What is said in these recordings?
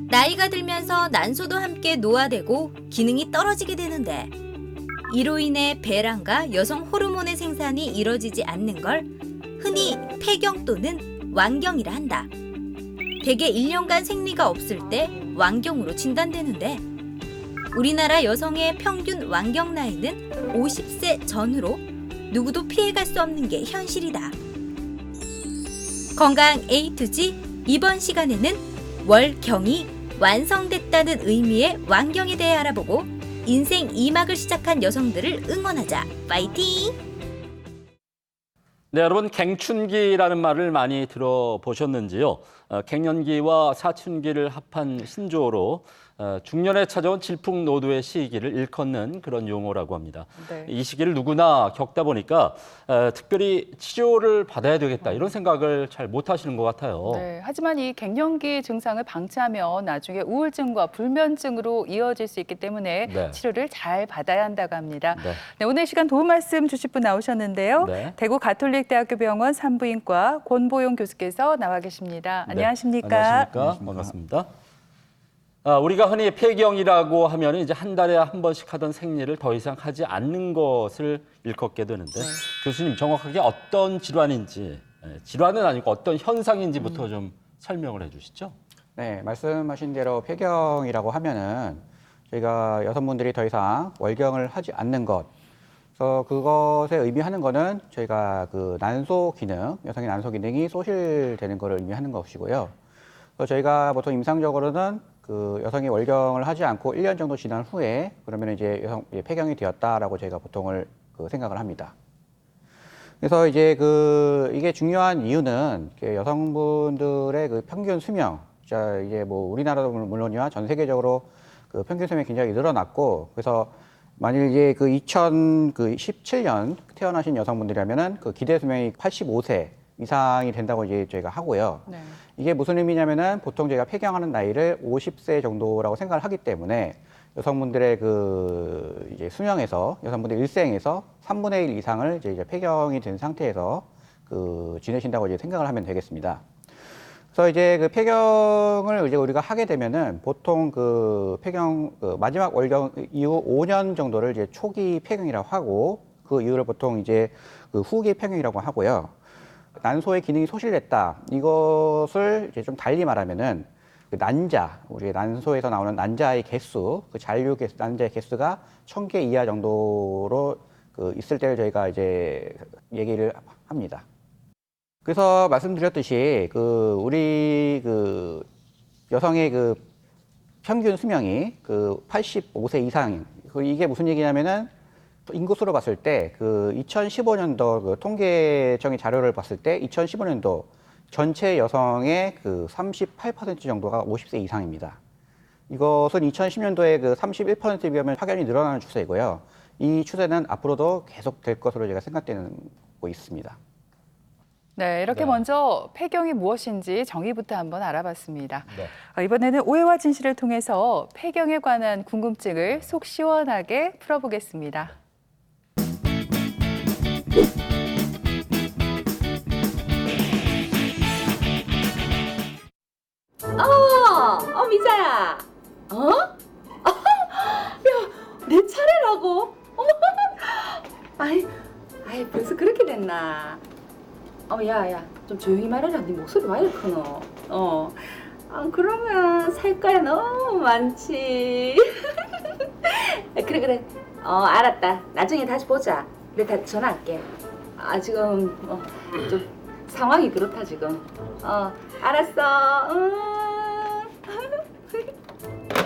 나이가 들면서 난소도 함께 노화되고 기능이 떨어지게 되는데 이로 인해 배란과 여성 호르몬의 생산이 이뤄지지 않는 걸 흔히 폐경 또는 완경이라 한다. 대개 1년간 생리가 없을 때 완경으로 진단되는데 우리나라 여성의 평균 완경 나이는 50세 전후로 누구도 피해갈 수 없는 게 현실이다. 건강 A to G 이번 시간에는 월경이 완성됐다는 의미의 완경에 대해 알아보고 인생 2막을 시작한 여성들을 응원하자. 파이팅! 네, 여러분 갱춘기라는 말을 많이 들어보셨는지요? 갱년기와 사춘기를 합한 신조어로 중년에 찾아온 질풍노도의 시기를 일컫는 그런 용어라고 합니다. 네. 이 시기를 누구나 겪다 보니까 특별히 치료를 받아야 되겠다 이런 생각을 잘 못하시는 것 같아요. 네, 하지만 이 갱년기 증상을 방치하면 나중에 우울증과 불면증으로 이어질 수 있기 때문에 네. 치료를 잘 받아야 한다고 합니다. 네. 네, 오늘 시간 도움 말씀 주실 분 나오셨는데요. 네. 대구 가톨릭대학교 병원 산부인과 권보용 교수께서 나와 계십니다. 네. 안녕하십니까? 안녕하십니까? 반갑습니다. 우리가 흔히 폐경이라고 하면 이제 한 달에 한 번씩 하던 생리를 더 이상 하지 않는 것을 일컫게 되는데 교수님 정확하게 어떤 질환인지 질환은 아니고 어떤 현상인지부터 좀 설명을 해주시죠. 네, 말씀하신 대로 폐경이라고 하면은 저희가 여성분들이 더 이상 월경을 하지 않는 것. 그래서 그것에 의미하는 거는 저희가 그 난소 기능, 여성의 난소 기능이 소실되는 것을 의미하는 것이고요. 그래서 저희가 보통 임상적으로는 그 여성이 월경을 하지 않고 1년 정도 지난 후에 그러면 이제 폐경이 되었다라고 저희가 보통을 생각을 합니다. 그래서 이제 이게 중요한 이유는 여성분들의 그 평균 수명, 자 이제 뭐 우리나라도 물론이야 전 세계적으로 그 평균 수명이 굉장히 늘어났고 그래서 만일 이제 2017년 태어나신 여성분들이라면은 그 기대 수명이 85세 이상이 된다고 이제 저희가 하고요. 네. 이게 무슨 의미냐면은 보통 저희가 폐경하는 나이를 50세 정도라고 생각을 하기 때문에 여성분들의 이제 수명에서 여성분들 일생에서 3분의 1 이상을 이제 폐경이 된 상태에서 지내신다고 이제 생각을 하면 되겠습니다. 그래서 이제 폐경을 이제 우리가 하게 되면은 보통 폐경 마지막 월경 이후 5년 정도를 이제 초기 폐경이라고 하고 그 이후를 보통 이제 후기 폐경이라고 하고요. 난소의 기능이 소실됐다. 이것을 이제 좀 달리 말하면은 난자, 우리 난소에서 나오는 난자의 개수, 잔류 개수, 난자의 개수가 1000개 이하 정도로 있을 때를 저희가 이제 얘기를 합니다. 그래서 말씀드렸듯이 우리 여성의 평균 수명이 85세 이상, 이게 무슨 얘기냐면은 인구수로 봤을 때 2015년도 통계청의 자료를 봤을 때 2015년도 전체 여성의 38% 정도가 50세 이상입니다. 이것은 2010년도에 31%에 비하면 확연히 늘어나는 추세이고요. 이 추세는 앞으로도 계속될 것으로 제가 생각되고 있습니다. 네, 이렇게 네. 먼저 폐경이 무엇인지 정의부터 한번 알아봤습니다. 네. 이번에는 오해와 진실을 통해서 폐경에 관한 궁금증을 속 시원하게 풀어보겠습니다. 미자야. 야, 내 차례라고? 아이, 벌써 그렇게 됐나? 야, 좀 조용히 말해라. 네 목소리 왜 이렇게 크노? 그러면 살 거야 너무 많지. 그래. 알았다. 나중에 다시 보자. 내가 다시 전화할게. 지금 좀 상황이 그렇다 지금. 알았어.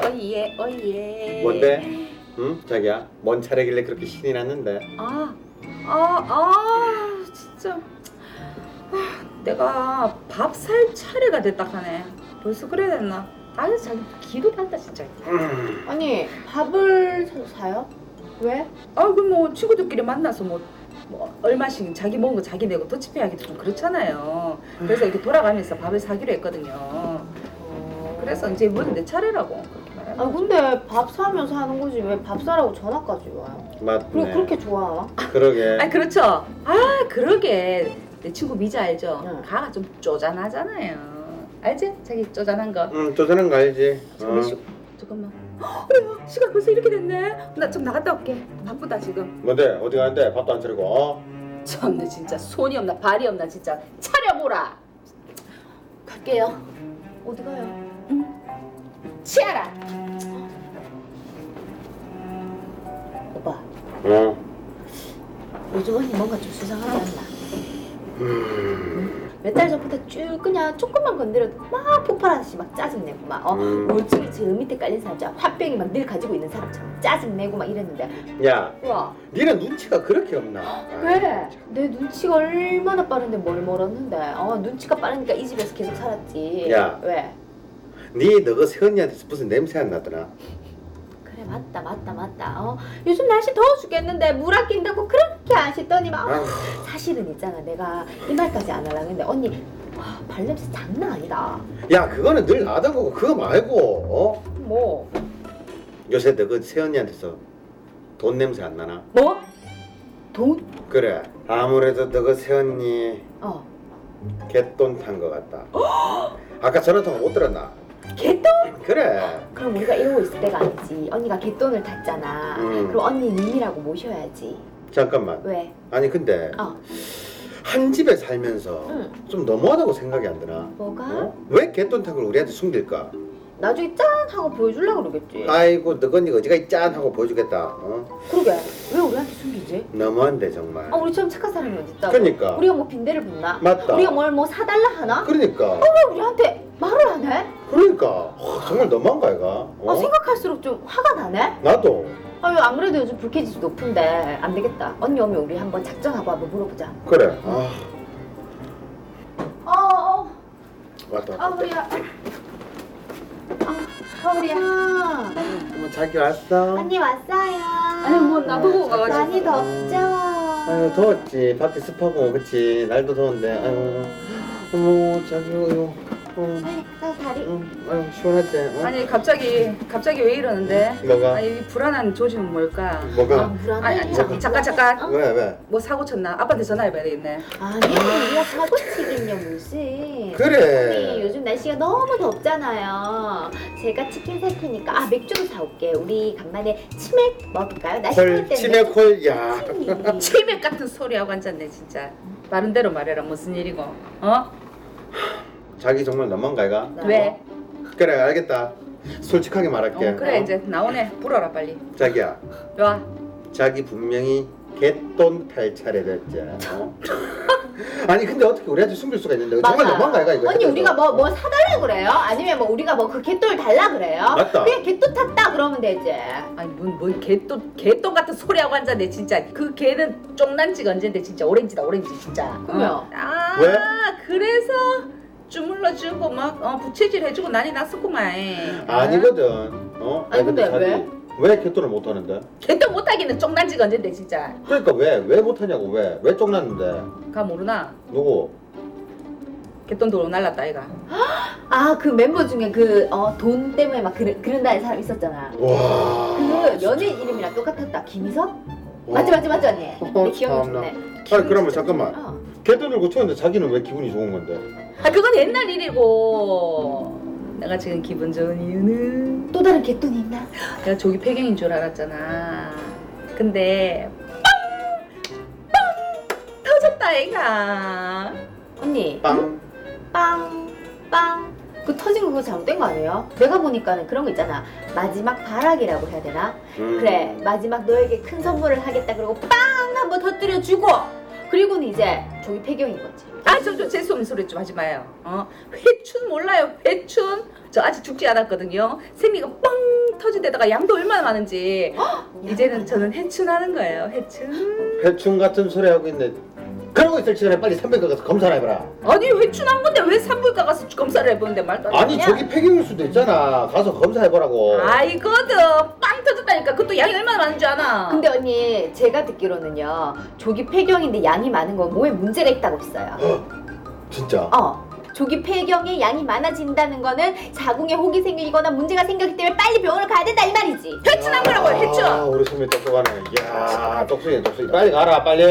어이예. 뭔데? 응? 자기야, 뭔 차례길래 그렇게 신이 났는데? 진짜. 내가 밥 살 차례가 됐다 하네. 벌써 그래야 됐나? 자기 기도 받다 진짜. 아니 밥을 사요? 왜? 뭐 친구들끼리 만나서 뭐 얼마씩 자기 먹은 거 자기 내고 더치페이하기도 좀 그렇잖아요. 그래서 이렇게 돌아가면서 밥을 사기로 했거든요. 그래서 이제 이번엔 내 차례라고 그렇게 말하는 근데 밥 사면서 하는 거지 왜 밥 사라고 전화까지 와요? 맞네. 그리고 그렇게 좋아하나? 그러게. 그렇죠. 그러게 내 친구 미자 알죠? 응. 가가 좀 쪼잔하잖아요. 알지? 자기 쪼잔한 거. 쪼잔한 거 알지? 잠깐만. 야, 시간 벌써 이렇게 됐네. 나 좀 나갔다 올게. 바쁘다 지금. 뭔데? 어디 가는데? 밥도 안 차리고. 참내 진짜 손이 없나 발이 없나 진짜 차려보라. 갈게요. 어디 가요? 치아라. 오빠 요즘 언니 뭔가 좀 수상하지 않나? 몇 달 전부터 쭉 그냥 조금만 건드려도 막 폭발하듯이 막 짜증내고 막 우울증이 저 밑에 깔린 사람처럼 화병이 막 늘 가지고 있는 사람처럼 짜증내고 막 이랬는데 야, 와 니는 눈치가 그렇게 없나? 왜? 내 눈치가 얼마나 빠른데 뭘 멀었는데 눈치가 빠르니까 이 집에서 계속 살았지. 야. 왜? 니 너가 세언니한테 무슨 냄새 안 나더나? 그래 맞다 요즘 날씨 더워 죽겠는데 물 아낀다고 그렇게 아시더니 막 사실은 있잖아 내가 이 말까지 안 하려고 했는데 언니 발냄새 장난 아니다. 야, 그거는 늘 나던 거고 그거 말고 뭐? 요새 너그 세언니한테서 돈 냄새 안 나나? 뭐? 돈? 그래, 아무래도 너그 세언니 개돈 탄 거 같다. 아까 전화 통화 못 들었나? 개돈? 그래. 그럼 우리가 이러고 있을 때가 아니지. 언니가 개돈을 탔잖아. 그럼 언니 님이라고 모셔야지. 잠깐만. 왜? 아니 근데 한 집에 살면서 좀 너무하다고 생각이 안 드나? 뭐가? 왜 개돈 탄 걸 우리한테 숨길까? 나중에 짠 하고 보여주려고 그러겠지. 아이고 너건니 어지간히 짠 하고 보여주겠다. 그러게 왜 우리한테 숨기지? 너무한데 정말. 우리처럼 착한 사람이 어딨다고. 그러니까. 우리가 뭐 빈대를 붙나? 맞다. 우리가 뭘 뭐 사달라 하나? 그러니까. 왜 우리한테 말을 안 해? 그러니까 정말 너무한가 얘가. 생각할수록 좀 화가 나네? 나도. 안 그래도 요즘 불쾌지수 높은데 안 되겠다. 언니 오면 우리 한번 작전하고 한번 물어보자. 그래. 왔다. 우리야. 우리야. 뭐 자기 왔어? 언니 왔어요. 아니 뭐 나보고 가가지고. 많이 덥죠? 아유 더웠지. 밖에 습하고 그치. 날도 더운데. 아유. 어머 자기 아유. 다리. 아유 시원하지. 아니 갑자기 왜 이러는데? 뭐가? 아니 이 불안한 조짐은 뭘까? 뭐가? 아니 잠깐. 왜? 뭐 사고 쳤나? 아빠한테 전화해봐야 되겠네. 아니 우리가 사고 치긴요 무슨. 그래. 언니 요즘 날씨가 너무 덥잖아요. 제가 치킨 살 테니까 맥주도 사올게. 우리 간만에 치맥 먹을까요? 날씨 더울 콜 때는 치맥콜 야. 치맥 같은 소리 하고 앉았네 진짜. 바른 대로 말해라 무슨 일이고? 자기 정말 너무한가 얘가? 왜? 그래 알겠다. 솔직하게 말할게. 그래 이제 나오네. 불어라 빨리. 자기야. 와. 자기 분명히 개돈 탈 차례됐지. 아니 근데 어떻게 우리한테 숨길 수가 있는데 정말 맞아. 너무한가 얘가 이거. 언니 우리가 뭐 사달라 그래요? 아니면 뭐 우리가 뭐 그 개똥을 달라 그래요? 맞다. 그냥 개똥 탔다 그러면 되지. 아니 뭔 개똥 같은 소리 하고 앉았네 진짜. 그 개는 쫑난지가 언젠데 진짜 오렌지다 오렌지 진짜. 그럼요. 왜? 그래서 주물러주고 막 부채질 해주고 난리 났었구만. 아니거든. 아니, 근데 자기 왜 개돈을 못 하는데? 개똥 못하기는 쫑난지가 언젠데 진짜. 그러니까 왜 못하냐고 왜 쫑났는데? 가 모르나? 누구? 개똥 도로 날랐다 아이가. 그 멤버 중에 돈 때문에 막 그런다는 사람 있었잖아. 와. 그 연예인 이름이랑 똑같았다. 김희석? 맞지 언니. 내 기억이 참나. 좋네. 아니 그러면 잠깐만. 개돈을 고쳤는데 자기는 왜 기분이 좋은 건데? 그건 옛날 일이고. 내가 지금 기분 좋은 이유는 또 다른 개돈이 있나? 내가 조기 폐경인 줄 알았잖아. 근데 빵 터졌다 애가. 언니 빵. 빵. 그 터진 거 그거 잘못된 거 아니에요? 내가 보니까는 그런 거 있잖아. 마지막 발악이라고 해야 되나? 그래 마지막 너에게 큰 선물을 하겠다 그러고 빵 한번 터뜨려 주고 그리고는 이제 조기 폐경인 거지. 저 재수없는 소리 좀 하지 마요. 회춘 몰라요 회춘? 저 아직 죽지 않았거든요. 생리가 뻥 터진 데다가 양도 얼마나 많은지. 이제는 저는 회춘하는 거예요 회춘. 회충 같은 소리 하고 있네. 그러고 있을 시간에 빨리 산부인과 가서 검사를 해봐라. 아니 회춘한 건데 왜 산부인과 가서 검사를 해보는데 말도 안 아니 되냐? 저기 폐경일 수도 있잖아. 가서 검사해보라고. 아이거든 빵 터졌다니까. 그것도 양이 얼마나 많은 줄 아나? 근데 언니 제가 듣기로는요 조기 폐경인데 양이 많은 건 몸에 문제가 있다고 했어요. 진짜? 조기 폐경에 양이 많아진다는 거는 자궁에 혹이 생기거나 문제가 생겼기 때문에 빨리 병원을 가야 된다 이 말이지. 회춘한 거라고요 회춘. 우리 소미 똑똑하네. 이야 똑똑해. 빨리 가라 빨리.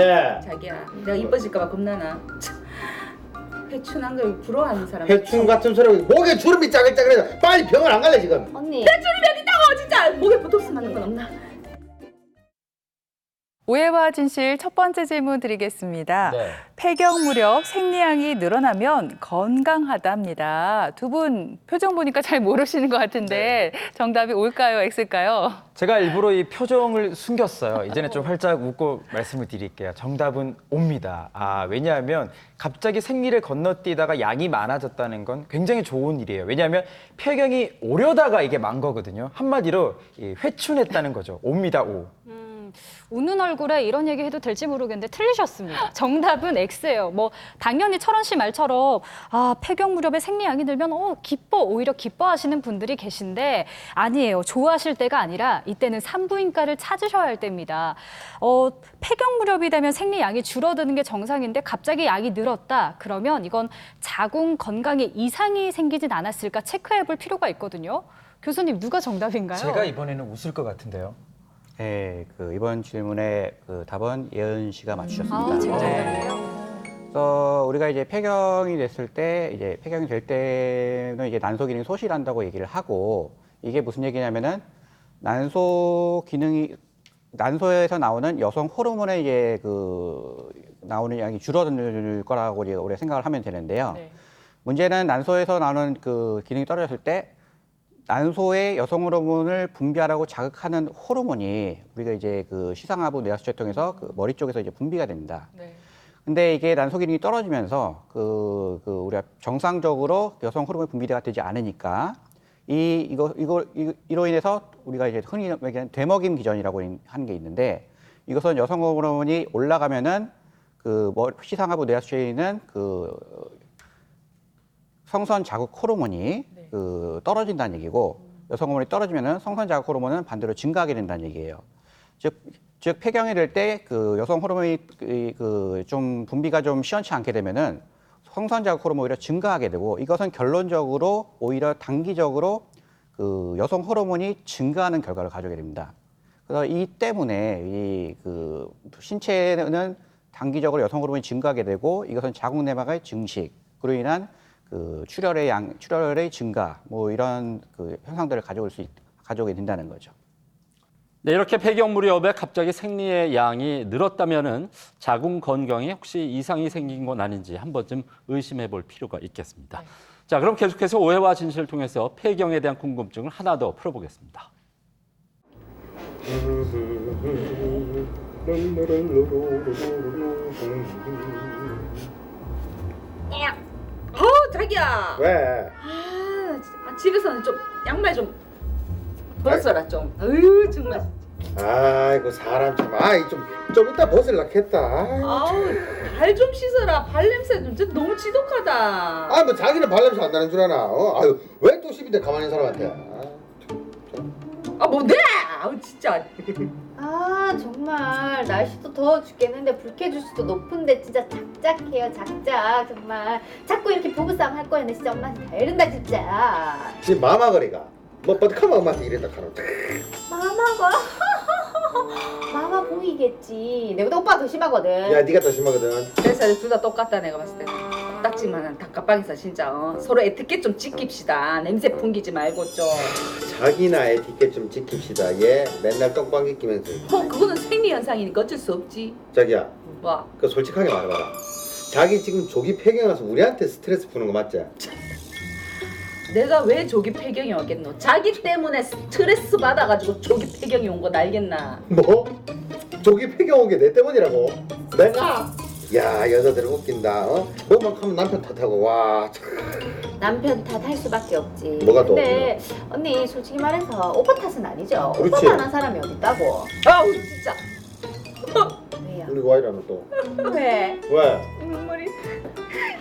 자기야 내가 이뻐질까봐 겁나나? 참. 회춘한 걸 부러워하는 사람. 해충 같은 소리 목에 주름이 짜글짜글해서 빨리 병원 안 갈래 지금. 언니. 진짜 목에 붙었으면 하는 건 없나? 오해와 진실 첫 번째 질문 드리겠습니다. 네. 폐경 무렵 생리양이 늘어나면 건강하답니다. 두 분 표정 보니까 잘 모르시는 것 같은데 정답이 올까요, X일까요? 제가 일부러 이 표정을 숨겼어요. 이제는 좀 활짝 웃고 말씀을 드릴게요. 정답은 옵니다. 왜냐하면 갑자기 생리를 건너뛰다가 양이 많아졌다는 건 굉장히 좋은 일이에요. 왜냐하면 폐경이 오려다가 이게 만 거거든요. 한마디로 이 회춘했다는 거죠. 옵니다, 오. 웃는 얼굴에 이런 얘기 해도 될지 모르겠는데 틀리셨습니다. 정답은 X예요. 뭐 당연히 철원 씨 말처럼 폐경 무렵에 생리양이 늘면 오히려 기뻐하시는 분들이 계신데 아니에요. 좋아하실 때가 아니라 이때는 산부인과를 찾으셔야 할 때입니다. 폐경 무렵이 되면 생리양이 줄어드는 게 정상인데 갑자기 양이 늘었다. 그러면 이건 자궁 건강에 이상이 생기진 않았을까 체크해 볼 필요가 있거든요. 교수님 누가 정답인가요? 제가 이번에는 웃을 것 같은데요. 네, 이번 질문의 답은 예은 씨가 맞추셨습니다. 제가 네. 정답이에요. 그래서 우리가 이제 폐경이 됐을 때, 이제 폐경이 될 때는 이제 난소 기능이 소실한다고 얘기를 하고, 이게 무슨 얘기냐면은 난소에서 나오는 여성 호르몬의 이제 나오는 양이 줄어들 거라고 우리가 생각을 하면 되는데요. 네. 문제는 난소에서 나오는 기능이 떨어졌을 때 난소의 여성 호르몬을 분비하라고 자극하는 호르몬이 우리가 이제 시상하부 뇌하수체를 통해서 머리 쪽에서 이제 분비가 됩니다. 네. 근데 이게 난소 기능이 떨어지면서 우리가 정상적으로 여성 호르몬이 분비가 되지 않으니까 이로 인해서 우리가 이제 흔히 얘기하는 되먹임 기전이라고 하는 게 있는데 이것은 여성 호르몬이 올라가면은 시상하부 뇌하수체에 있는 성선 자극 호르몬이 떨어진다는 얘기고 여성 호르몬이 떨어지면은 성선 자극 호르몬은 반대로 증가하게 된다는 얘기예요. 즉 폐경이 될 때 여성 호르몬이 좀 분비가 좀 시원치 않게 되면은 성선 자극 호르몬이 오히려 증가하게 되고 이것은 결론적으로 오히려 단기적으로 여성 호르몬이 증가하는 결과를 가져오게 됩니다. 그래서 이 때문에 신체는 단기적으로 여성 호르몬이 증가하게 되고 이것은 자궁 내막의 증식으로 인한 출혈의 증가 이런 현상들을 가져오게 된다는 거죠. 네, 이렇게 폐경 무렵에 갑자기 생리의 양이 늘었다면은 자궁 건강에 혹시 이상이 생긴 건 아닌지 한 번쯤 의심해 볼 필요가 있겠습니다. 자, 그럼 계속해서 오해와 진실을 통해서 폐경에 대한 궁금증을 하나 더 풀어보겠습니다. 자기야. 왜? 집에서는 좀 양말 좀 벗어라 좀. 어휴 정말. 아이고 사람 참. 좀 이따 벗으려고 했다. 아우 발 좀 씻어라. 발 냄새 좀 진짜 너무 지독하다. 뭐 자기는 발냄새 안 나는 줄 아나. 왜 또 10인데 가만히 있는 사람한테. 뭔데? 아우 진짜. 정말 날씨도 더워 죽겠는데 불쾌지수도 높은데 진짜 작작해요. 작작 정말 자꾸 이렇게 부부싸움 할 거였네. 진짜 엄마한테 다 이른다 진짜. 지금 마마거리가 버득하면 엄마한테 이랬다 카노. 마마가 마마 보이겠지. 내보다 오빠가 더 심하거든. 야 네가 더 심하거든. 그래서 둘 다 똑같다 내가 봤을 때. 딱지만한 닭가방에서 진짜 서로 에티켓 좀 지킵시다. 냄새 풍기지 말고 좀. 자기나 에티켓 좀 지킵시다. 얘 맨날 똥방귀 끼면서. 그거는 생리 현상이니까 어쩔 수 없지. 자기야. 뭐? 솔직하게 말해봐라. 자기 지금 조기 폐경 와서 우리한테 스트레스 푸는 거 맞지? 내가 왜 조기 폐경이 왔겠노? 자기 때문에 스트레스 받아가지고 조기 폐경이 온 거 알겠나? 뭐? 조기 폐경 온 게 내 때문이라고? 내가? 야 여자들은 웃긴다. 뭐만 하면 남편 탓하고 와. 남편 탓할 수밖에 없지. 뭐가 또? 근데 언니 솔직히 말해서 오빠 탓은 아니죠. 그렇지. 오빠만 한 사람이 어딨다고. 아우 진짜. 왜요? 우리 와 이러노 또? 왜? 왜? 눈물이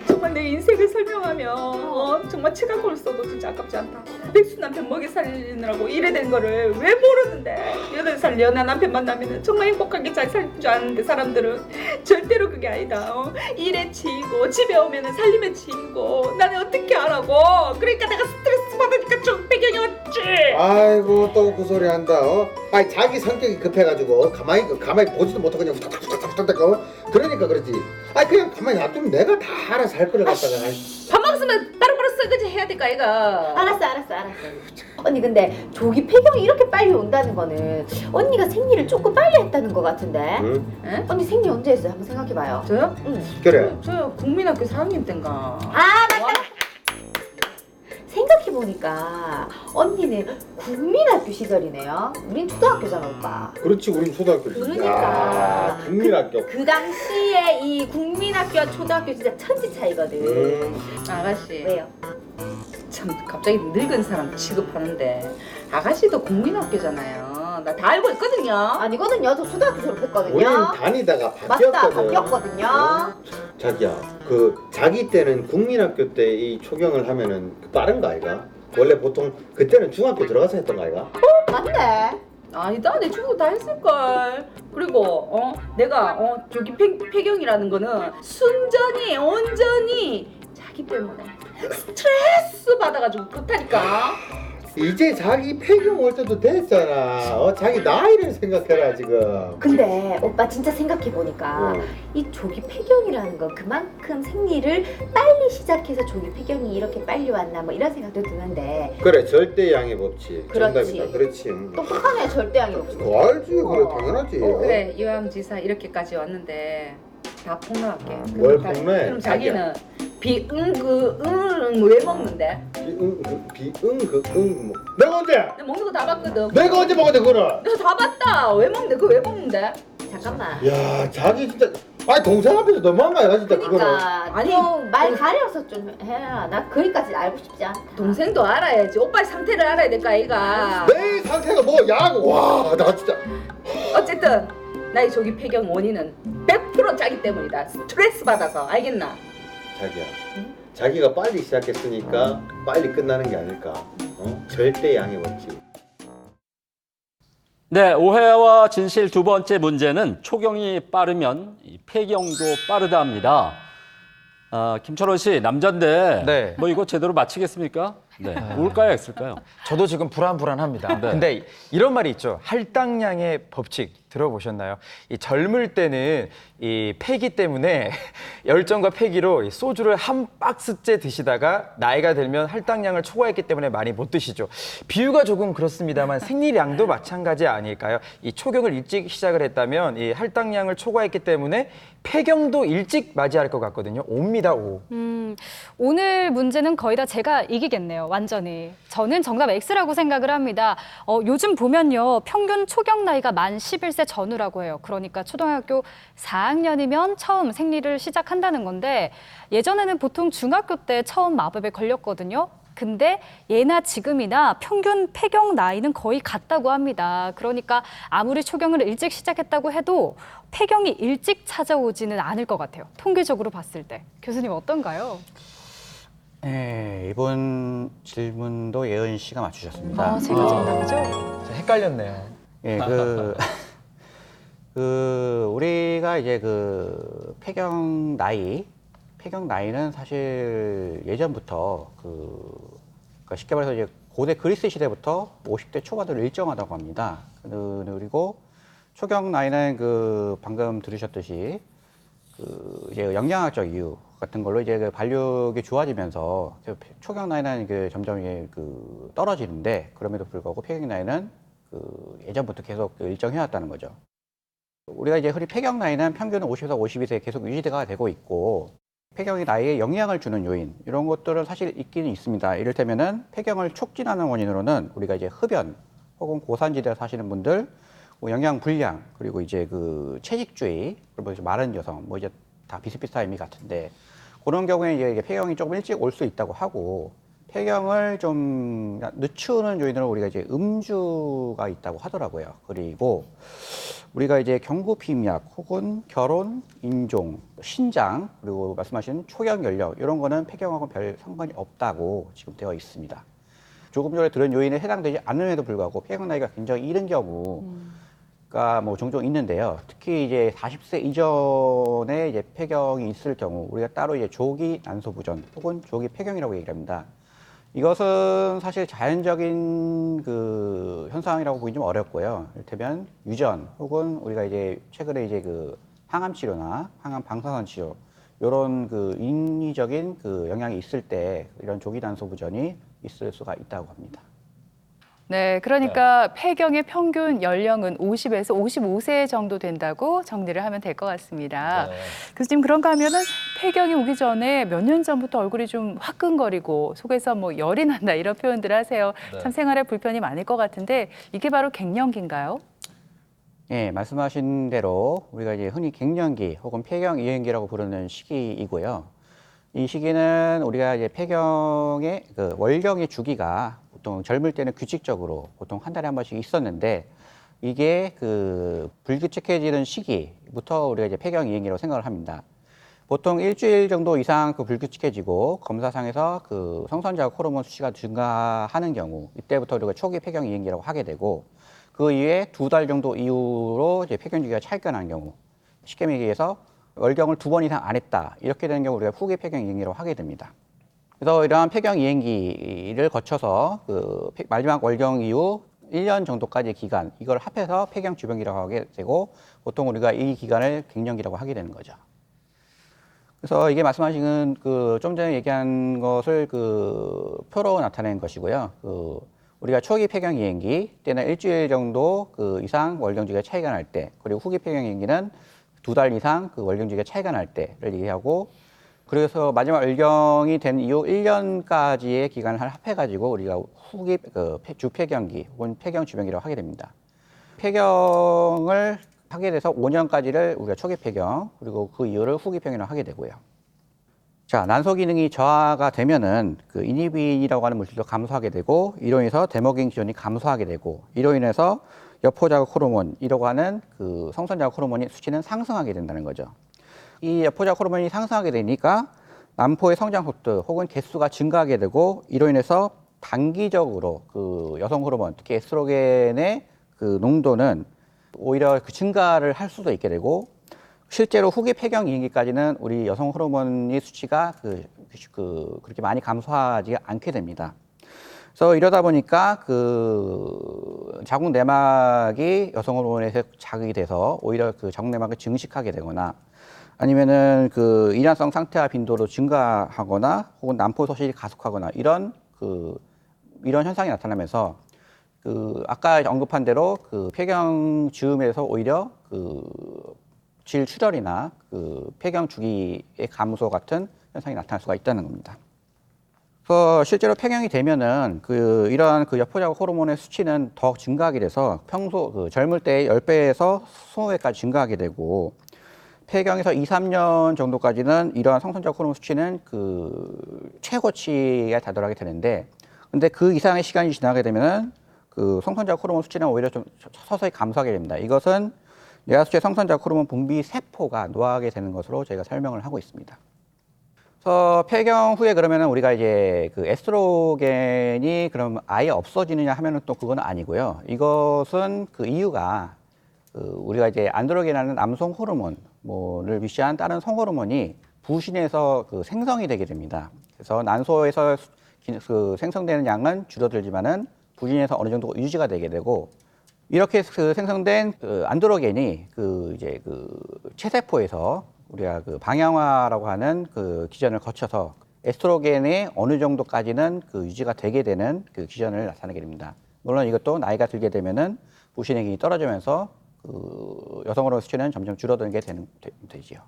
정말 내 인생을 설명하면 정말 치가골 써도 진짜 아깝지 않다. 백수 남편 먹이 살리느라고 이래 된 거를 왜 모르는데 8살 연하 남편 만나면 정말 행복하게 잘 살 줄 아는데 사람들은 절대로 그게 아니다. 일에 치이고 집에 오면 살림에 치이고 나는 어떻게 하라고. 그러니까 내가 스트레스 받으니까 좀 배경이 왔지. 아이고 또 그 소리 한다. 아니 자기 성격이 급해가지고 가만히 보지도 못하고 그냥 후딱후딱후딱후딱 그러니까 그러지. 아니 그냥 가만히 놔두면 내가 다 알아서 할 거를 갖다가. 밥 먹었으면 다른 거로 설거지 해야 될까 이가. 알았어. 언니 근데 조기 폐경이 이렇게 빨리 온다는 거는 언니가 생리를 조금 빨리 했다는 거 같은데. 응? 에? 언니 생리 언제 했어요? 한번 생각해봐요. 저요? 응. 그래. 저 국민학교 4학년 때인가. 아 맞다. 생각해보니까 언니는 국민학교 시절이네요. 우린 초등학교잖아 오빠. 그렇지 우린 초등학교지. 그러니까. 국민학교. 그 당시에 이 국민학교와 초등학교 진짜 천지 차이거든. 아가씨. 왜요? 참 갑자기 늙은 사람 취급하는데 아가씨도 국민학교잖아요. 나 다 알고 있거든요. 아니거든요. 저 초등학교 졸업했거든요. 우린 다니다가 바뀌었거든. 맞다, 바뀌었거든요. 자기야, 그 자기 때는 국민학교 때 이 초경을 하면은 빠른 거 아이가? 원래 보통 그때는 중학교 들어가서 했던 거 아이가? 맞네. 아니다, 내 친구 다 했을걸. 그리고 내가 조기 폐경이라는 거는 순전히 온전히 자기 때문에 스트레스 받아가지고 그렇다니까. 이제 자기 폐경 올 때도 됐잖아. 자기 나이를 생각해라 지금. 근데 오빠 진짜 생각해보니까 응. 이 조기 폐경이라는 건 그만큼 생리를 빨리 시작해서 조기 폐경이 이렇게 빨리 왔나 뭐 이런 생각도 드는데. 그래 절대 양의 법칙. 그렇지. 정답이다. 그렇지. 똑똑하네 절대양이 없어. 그거 알지. 그래 당연하지. 그래, 이왕지사 이렇게까지 왔는데 다 폭로할게. 뭘 폭로해? 그럼 자기는 비응그응은 왜 먹는데? 비응 뭐. 내가 언제? 내가 먹는 거 다 봤거든. 내가 언제 먹었대 그거를? 내가 다 봤다. 왜 먹는데? 그거 왜 먹는데? 잠깐만. 야 자기 진짜. 아니 동생 앞에서 너무한 거 아이가 진짜 그거는. 그러니까 아니, 좀말 가려서 좀 해라. 나 거기까지 알고 싶지 않다. 동생도 알아야지. 오빠의 상태를 알아야 될까 아이가. 내 상태가 뭐 야고 와나 진짜. 어쨌든 나의 조기 폐경 원인은 100% 자기 때문이다. 스트레스 받아서. 알겠나? 자기야, 자기가 빨리 시작했으니까 빨리 끝나는 게 아닐까. 절대 양해 법칙. 네, 오해와 진실 두 번째 문제는 초경이 빠르면 이 폐경도 빠르다입니다. 김철원 씨, 남잔데 네. 뭐 이거 제대로 맞히겠습니까? 네, O일까요, X일까요? 저도 지금 불안합니다. 네. 근데 이런 말이 있죠. 할당량의 법칙 들어보셨나요? 이 젊을 때는 이 패기 때문에 열정과 패기로 이 소주를 한 박스째 드시다가 나이가 들면 할당량을 초과했기 때문에 많이 못 드시죠. 비유가 조금 그렇습니다만 생리량도 마찬가지 아닐까요? 이 초경을 일찍 시작을 했다면 이 할당량을 초과했기 때문에 폐경도 일찍 맞이할 것 같거든요. 옵니다, 오. 오늘 문제는 거의 다 제가 이기겠네요. 완전히. 저는 정답 X라고 생각을 합니다. 요즘 보면요. 평균 초경 나이가 만 11세 전후라고 해요. 그러니까 초등학교 4학년이면 처음 생리를 시작한다는 건데 예전에는 보통 중학교 때 처음 마법에 걸렸거든요. 근데 예나 지금이나 평균 폐경 나이는 거의 같다고 합니다. 그러니까 아무리 초경을 일찍 시작했다고 해도 폐경이 일찍 찾아오지는 않을 것 같아요. 통계적으로 봤을 때. 교수님 어떤가요? 네, 이번 질문도 예은 씨가 맞추셨습니다. 제가 정답이죠? 헷갈렸네요. 예, 우리가 이제 폐경 나이는 사실 예전부터 그러니까 쉽게 말해서 이제 고대 그리스 시대부터 50대 초반으로 일정하다고 합니다. 그리고 초경 나이는 방금 들으셨듯이 이제 영양학적 이유 같은 걸로 이제 발육이 좋아지면서 초경 나이는 점점 이게 떨어지는데 그럼에도 불구하고 폐경 나이는 예전부터 계속 일정해왔다는 거죠. 우리가 이제 흔히 폐경 나이는 평균 50에서 52세에 계속 유지가 되고 있고 폐경이 나이에 영향을 주는 요인 이런 것들은 사실 있기는 있습니다. 이를테면은 폐경을 촉진하는 원인으로는 우리가 이제 흡연 혹은 고산지대에 사시는 분들 뭐 영양 불량 그리고 이제 채식주의 그리고 이제 마른 여성 뭐 이제 다 비슷비슷한 의미 같은데 그런 경우에 이제 폐경이 조금 일찍 올 수 있다고 하고 폐경을 좀 늦추는 요인으로 우리가 이제 음주가 있다고 하더라고요. 그리고 우리가 이제 경구피임약 혹은 결혼, 인종, 신장 그리고 말씀하신 초경 연령 이런 거는 폐경하고 별 상관이 없다고 지금 되어 있습니다. 조금 전에 들은 요인에 해당되지 않음에도 불구하고 폐경 나이가 굉장히 이른 경우가 뭐 종종 있는데요. 특히 이제 40세 이전에 이제 폐경이 있을 경우 우리가 따로 이제 조기 난소부전 혹은 조기 폐경이라고 얘기를 합니다. 이것은 사실 자연적인 그 현상이라고 보기 좀 어렵고요. 이를테면 유전 혹은 우리가 이제 최근에 이제 그 항암 치료나 항암 방사선 치료 이런 그 인위적인 그 영향이 있을 때 이런 조기 단소 부전이 있을 수가 있다고 합니다. 네, 그러니까 폐경의 평균 연령은 50에서 55세 정도 된다고 정리를 하면 될 것 같습니다. 네. 교수님, 그런가 하면은 폐경이 오기 전에 몇 년 전부터 얼굴이 좀 화끈거리고 속에서 뭐 열이 난다 이런 표현들을 하세요. 네. 참 생활에 불편이 많을 것 같은데 이게 바로 갱년기인가요? 예, 말씀하신 대로 우리가 이제 흔히 갱년기 혹은 폐경 이행기라고 부르는 시기이고요. 이 시기는 우리가 이제 폐경의 그 월경의 주기가 보통 젊을 때는 규칙적으로 보통 한 달에 한 번씩 있었는데 이게 그 불규칙해지는 시기부터 우리가 이제 폐경 이행기라고 생각을 합니다. 보통 일주일 정도 이상 그 불규칙해지고 검사상에서 그 성선자극 호르몬 수치가 증가하는 경우 이때부터 우리가 초기 폐경 이행기라고 하게 되고 그 이후에 2달 정도 이후로 이제 폐경 주기가 차이가 나는 경우 쉽게 얘기해서 월경을 2번 이상 안 했다 이렇게 되는 경우 우리가 후기 폐경 이행기라고 하게 됩니다. 그래서 이러한 폐경 이행기를 거쳐서 그 마지막 월경 이후 1년 정도까지의 기간 이걸 합해서 폐경 주변기라고 하게 되고 보통 우리가 이 기간을 갱년기라고 하게 되는 거죠. 그래서 이게 말씀하신 그 좀 전에 얘기한 것을 그 표로 나타낸 것이고요. 그 우리가 초기 폐경 이행기 때는 일주일 정도 그 이상 월경 주기가 차이가 날 때, 그리고 후기 폐경 이행기는 2달 이상 그 월경 주기가 차이가 날 때를 얘기하고, 그래서 마지막 월경이 된 이후 1년까지의 기간을 합해가지고 우리가 후기 그 주폐경기 혹은 폐경 주변기라고 하게 됩니다. 폐경을 하게 돼서 5년까지를 우리가 초기 폐경, 그리고 그 이후를 후기 폐경이라고 하게 되고요. 자, 난소 기능이 저하가 되면은 그 이니빈이라고 하는 물질도 감소하게 되고, 이로 인해서 데모긴 기전이 감소하게 되고, 이로 인해서 여포자극 호르몬이라고 하는 그 성선자극 호르몬이 수치는 상승하게 된다는 거죠. 이 여포자극 호르몬이 상승하게 되니까 남포의 성장 속도 혹은 개수가 증가하게 되고, 이로 인해서 단기적으로 그 여성 호르몬, 특히 에스트로겐의 그 농도는 오히려 그 증가를 할 수도 있게 되고, 실제로 후기 폐경 이행기까지는 우리 여성 호르몬의 수치가 그렇게 많이 감소하지 않게 됩니다. 그래서 이러다 보니까 그 자궁 내막이 여성 호르몬에서 자극이 돼서 오히려 그 자궁 내막을 증식하게 되거나, 아니면은 그 일란성 상태화 빈도로 증가하거나 혹은 난포 소실이 가속하거나 이런 현상이 나타나면서 그 아까 언급한 대로 그 폐경 즈음에서 오히려 그 질출혈이나 그 폐경 주기의 감소 같은 현상이 나타날 수가 있다는 겁니다. 그래서 실제로 폐경이 되면은 그 이러한 그 여포자극 호르몬의 수치는 더 증가하게 돼서 평소 그 젊을 때 10배에서 20배까지 증가하게 되고, 폐경에서 2, 3년 정도까지는 이러한 성선자극 호르몬 수치는 그 최고치에 다다르게 되는데, 근데 그 이상의 시간이 지나게 되면은 그 성선자극 호르몬 수치는 오히려 좀 서서히 감소하게 됩니다. 이것은 뇌하수체 성선자극 호르몬 분비 세포가 노화하게 되는 것으로 저희가 설명을 하고 있습니다. 그래서 폐경 후에 그러면은 우리가 이제 그 에스트로겐이 그럼 아예 없어지느냐 하면은 또 그건 아니고요. 이것은 그 이유가 그 우리가 이제 안드로겐이라는 남성 호르몬을 위시한 다른 성호르몬이 부신해서 그 생성이 되게 됩니다. 그래서 난소에서 그 생성되는 양은 줄어들지만은 부신해서 어느 정도 유지가 되게 되고, 이렇게 그 생성된 그 안드로겐이 그 이제 그 체세포에서 우리가 그 방향화라고 하는 그 기전을 거쳐서 에스트로겐의 어느 정도까지는 그 유지가 되게 되는 그 기전을 나타내게 됩니다. 물론 이것도 나이가 들게 되면은 부신의 기능이 떨어지면서 그 여성 호르몬 수치는 점점 줄어들게 되지요.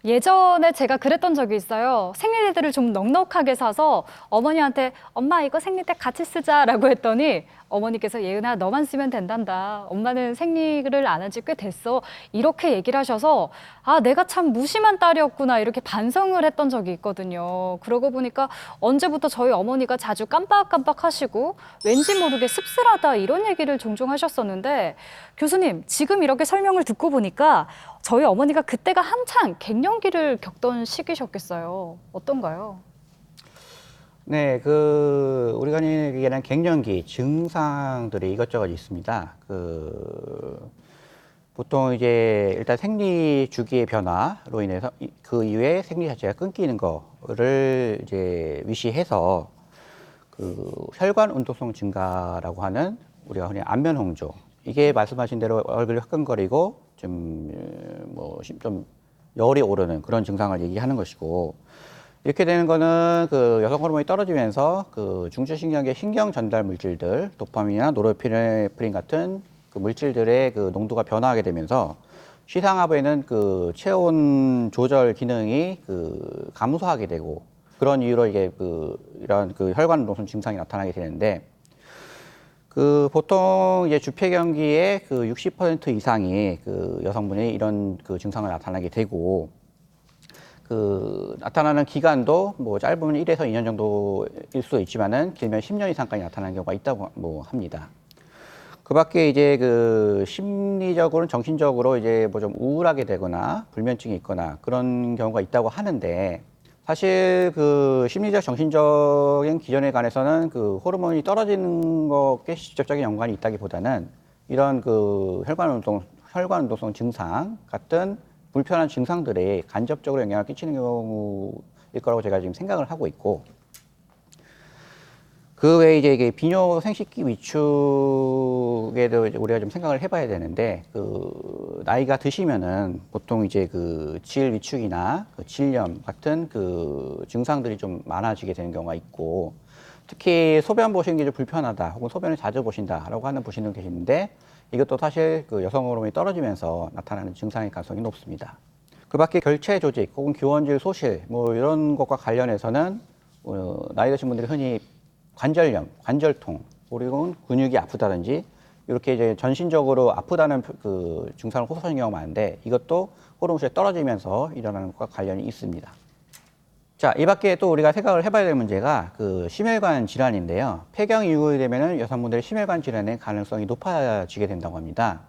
예전에 제가 그랬던 적이 있어요. 생리대를 좀 넉넉하게 사서 어머니한테 엄마 이거 생리대 같이 쓰자라고 했더니 어머니께서 예은아 너만 쓰면 된단다. 엄마는 생리를 안 한 지 꽤 됐어. 이렇게 얘기를 하셔서 아 내가 참 무심한 딸이었구나 이렇게 반성을 했던 적이 있거든요. 그러고 보니까 언제부터 저희 어머니가 자주 깜빡깜빡 하시고 왠지 모르게 씁쓸하다 이런 얘기를 종종 하셨었는데 교수님 지금 이렇게 설명을 듣고 보니까 저희 어머니가 그때가 한창 갱년기를 겪던 시기셨겠어요. 어떤가요? 네, 그 우리가 얘기하는 갱년기 증상들이 이것저것 있습니다. 그 보통 이제 일단 생리 주기의 변화로 인해서 그 이후에 생리 자체가 끊기는 거를 이제 위시해서 그 혈관 운동성 증가라고 하는 우리가 흔히 안면 홍조, 이게 말씀하신 대로 얼굴이 화끈거리고 좀 열이 오르는 그런 증상을 얘기하는 것이고, 이렇게 되는 거는 그 여성 호르몬이 떨어지면서 그 중추신경계 신경 전달 물질들, 도파민이나 노르피네프린 같은 그 물질들의 그 농도가 변화하게 되면서 시상하부에는 그 체온 조절 기능이 그 감소하게 되고, 그런 이유로 이게 이런 혈관 운동성 증상이 나타나게 되는데, 그 보통 이제 주폐경기의 그 60% 이상이 그 여성분이 이런 그 증상을 나타나게 되고, 그 나타나는 기간도 뭐 짧으면 1에서 2년 정도일 수 있지만은 길면 10년 이상까지 나타나는 경우가 있다고 뭐 합니다. 그 밖에 이제 그 심리적으로는 정신적으로 이제 뭐 좀 우울하게 되거나 불면증이 있거나 그런 경우가 있다고 하는데, 사실 그 심리적 정신적인 기전에 관해서는 그 호르몬이 떨어지는 것에 직접적인 연관이 있다기보다는 이런 그 혈관 운동성 증상 같은 불편한 증상들이 간접적으로 영향을 끼치는 경우일 거라고 제가 지금 생각을 하고 있고, 그 외에 이제 이게 비뇨 생식기 위축에도 이제 우리가 좀 생각을 해봐야 되는데, 그 나이가 드시면은 보통 이제 그 질 위축이나 그 질염 같은 그 증상들이 좀 많아지게 되는 경우가 있고, 특히 소변 보시는 게 좀 불편하다, 혹은 소변을 자주 보신다라고 하는 분이 계시는데, 이것도 사실 그 여성 호르몬이 떨어지면서 나타나는 증상일 가능성이 높습니다. 그 밖에 결체 조직 혹은 교원질 소실 뭐 이런 것과 관련해서는 나이 드신 분들이 흔히 관절염, 관절통, 그리고 근육이 아프다든지 이렇게 이제 전신적으로 아프다는 그 증상을 호소하는 경우가 많은데, 이것도 호르몬이 떨어지면서 일어나는 것과 관련이 있습니다. 자, 이 밖에 또 우리가 생각을 해봐야 될 문제가 그 심혈관 질환인데요. 폐경 이후에 되면은 여성분들의 심혈관 질환의 가능성이 높아지게 된다고 합니다.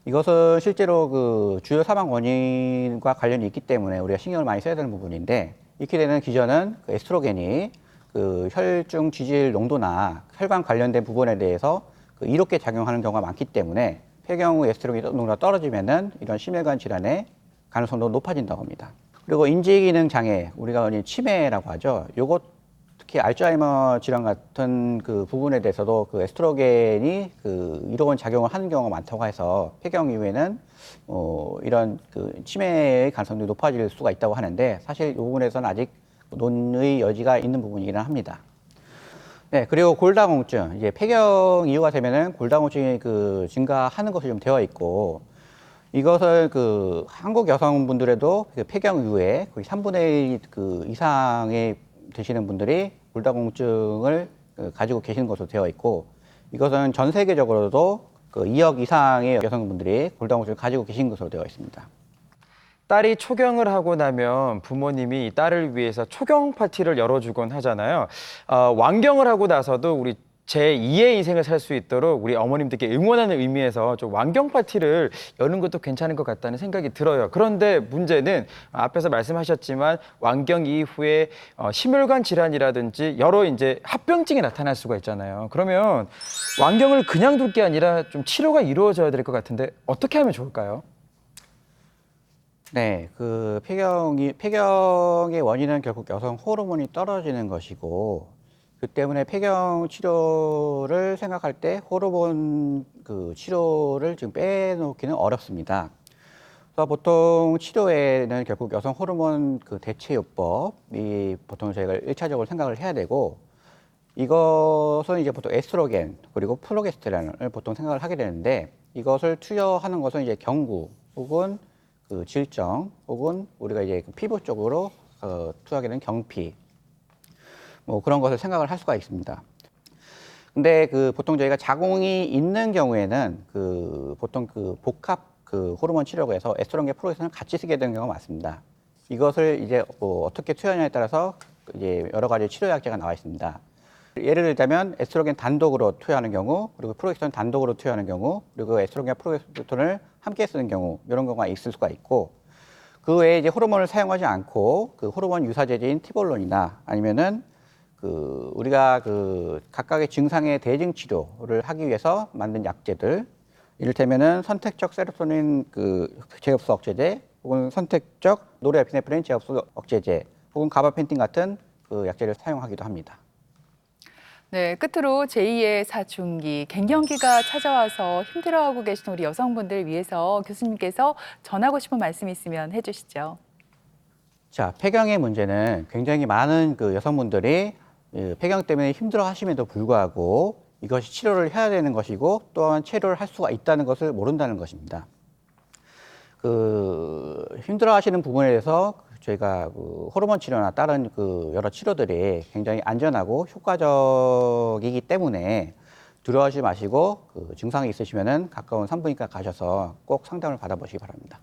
이것은 실제로 그 주요 사망 원인과 관련이 있기 때문에 우리가 신경을 많이 써야 되는 부분인데, 이렇게 되는 기전은 그 에스트로겐이 그 혈중 지질 농도나 혈관 관련된 부분에 대해서 그 이롭게 작용하는 경우가 많기 때문에 폐경 후 에스트로겐 농도가 떨어지면은 이런 심혈관 질환의 가능성도 높아진다고 합니다. 그리고 인지기능 장애, 우리가 흔히 치매라고 하죠. 요것 특히 알츠하이머 질환 같은 그 부분에 대해서도 그 에스트로겐이 그 이로운 작용을 하는 경우가 많다고 해서 폐경 이후에는 이런 그 치매의 가능성이 높아질 수가 있다고 하는데, 사실 이 부분에서는 아직 논의 여지가 있는 부분이긴 합니다. 네, 그리고 골다공증, 이제 폐경 이후가 되면은 골다공증이 그 증가하는 것으로 좀 되어 있고, 이것을 그 한국 여성분들에도 그 폐경 이후에 거의 3분의 1 그 이상의 되시는 분들이 골다공증을 가지고 계시는 것으로 되어 있고, 이것은 전 세계적으로도 그 2억 이상의 여성분들이 골다공증을 가지고 계신 것으로 되어 있습니다. 딸이 초경을 하고 나면 부모님이 딸을 위해서 초경 파티를 열어주곤 하잖아요. 완경을 하고 나서도 우리 제2의 인생을 살 수 있도록 우리 어머님들께 응원하는 의미에서 좀 완경 파티를 여는 것도 괜찮은 것 같다는 생각이 들어요. 그런데 문제는 앞에서 말씀하셨지만 완경 이후에 심혈관 질환이라든지 여러 이제 합병증이 나타날 수가 있잖아요. 그러면 완경을 그냥 둘 게 아니라 좀 치료가 이루어져야 될 것 같은데 어떻게 하면 좋을까요? 네, 그 폐경의 원인은 결국 여성 호르몬이 떨어지는 것이고, 그 때문에 폐경 치료를 생각할 때 호르몬 그 치료를 지금 빼놓기는 어렵습니다. 그래서 보통 치료에는 결국 여성 호르몬 그 대체요법이 보통 저희가 1차적으로 생각을 해야 되고, 이것은 이제 보통 에스트로겐 그리고 프로게스테론을 보통 생각을 하게 되는데, 이것을 투여하는 것은 이제 경구 혹은 그 질정 혹은 우리가 이제 피부 쪽으로 투여하게 되는 경피, 뭐 그런 것을 생각을 할 수가 있습니다. 근데 그 보통 저희가 자궁이 있는 경우에는 그 보통 그 복합 그 호르몬 치료가 해서 에스트로겐과 프로게스테론을 같이 쓰게 되는 경우가 많습니다. 이것을 이제 어떻게 투여하냐에 따라서 이제 여러 가지 치료약제가 나와 있습니다. 예를 들자면 에스트로겐 단독으로 투여하는 경우, 그리고 프로게스테론 단독으로 투여하는 경우, 그리고 에스트로겐과 프로게스테론을 함께 쓰는 경우, 이런 경우가 있을 수가 있고, 그 외에 이제 호르몬을 사용하지 않고 그 호르몬 유사제제인 티볼론이나 아니면은 그 우리가 그 각각의 증상의 대증 치료를 하기 위해서 만든 약제들, 이를테면은 선택적 세로토닌 그 제흡수 억제제, 혹은 선택적 노르에피네프린 제흡수 억제제, 혹은 가바펜틴 같은 그 약제를 사용하기도 합니다. 네, 끝으로 제2의 사춘기, 갱년기가 찾아와서 힘들어하고 계신 우리 여성분들 위해서 교수님께서 전하고 싶은 말씀이 있으면 해주시죠. 자, 폐경의 문제는 굉장히 많은 그 여성분들이 폐경 때문에 힘들어 하심에도 불구하고 이것이 치료를 해야 되는 것이고 또한 치료를 할 수가 있다는 것을 모른다는 것입니다. 그 힘들어 하시는 부분에 대해서 저희가 그 호르몬 치료나 다른 그 여러 치료들이 굉장히 안전하고 효과적이기 때문에 두려워하지 마시고 그 증상이 있으시면은 가까운 산부인과 가셔서 꼭 상담을 받아보시기 바랍니다.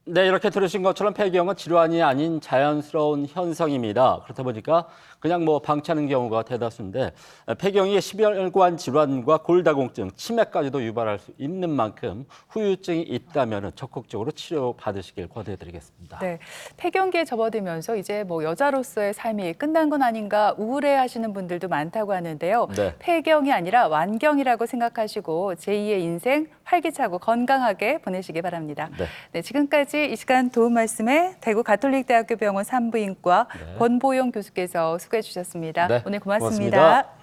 네, 이렇게 들으신 것처럼 폐경은 질환이 아닌 자연스러운 현상입니다. 그렇다 보니까 그냥 뭐 방치하는 경우가 대다수인데 폐경이 심혈관 질환과 골다공증, 치매까지도 유발할 수 있는 만큼 후유증이 있다면 적극적으로 치료받으시길 권해드리겠습니다. 네, 폐경기에 접어들면서 이제 뭐 여자로서의 삶이 끝난 건 아닌가 우울해하시는 분들도 많다고 하는데요. 네. 폐경이 아니라 완경이라고 생각하시고 제2의 인생 활기차고 건강하게 보내시기 바랍니다. 네. 네, 지금까지 이 시간 도움 말씀에 대구 가톨릭대학교 병원 산부인과 네. 권보영 교수께서 수고해 주셨습니다. 네, 오늘 고맙습니다. 고맙습니다.